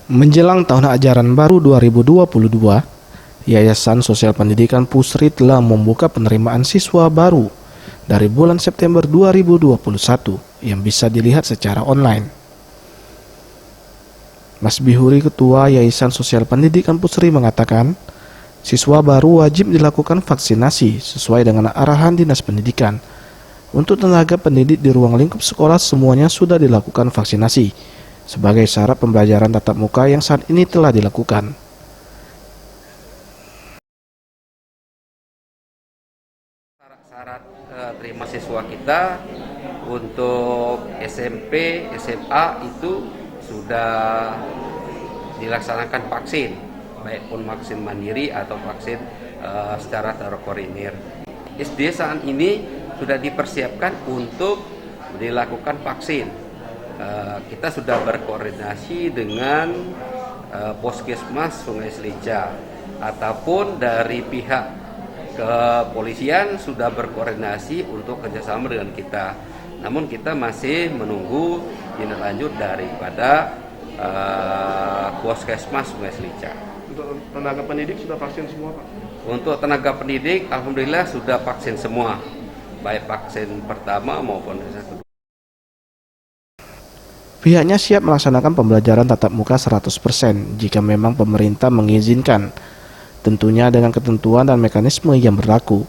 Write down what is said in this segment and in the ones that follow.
Menjelang tahun ajaran baru 2022, Yayasan Sosial Pendidikan Pusri telah membuka penerimaan siswa baru dari bulan September 2021 yang bisa dilihat secara online. Mas Bihuri, Ketua Yayasan Sosial Pendidikan Pusri, mengatakan, siswa baru wajib dilakukan vaksinasi sesuai dengan arahan Dinas Pendidikan. Untuk tenaga pendidik di ruang lingkup sekolah semuanya sudah dilakukan vaksinasi sebagai syarat pembelajaran tatap muka yang saat ini telah dilakukan. Syarat terima siswa kita untuk SMP, SMA itu sudah dilaksanakan vaksin, baik pun vaksin mandiri atau vaksin secara terkoordinir. SD saat ini sudah dipersiapkan untuk dilakukan vaksin. Kita sudah berkoordinasi dengan Puskesmas Sungai Selica ataupun dari pihak kepolisian sudah berkoordinasi untuk kerjasama dengan kita. Namun kita masih menunggu tindak lanjut daripada Puskesmas Sungai Selica. Untuk tenaga pendidik sudah vaksin semua, Pak? Untuk tenaga pendidik, alhamdulillah sudah vaksin semua, baik vaksin pertama maupun vaksin kedua. Pihaknya siap melaksanakan pembelajaran tatap muka 100% jika memang pemerintah mengizinkan, tentunya dengan ketentuan dan mekanisme yang berlaku.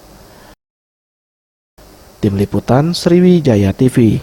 Tim Liputan Sriwijaya TV.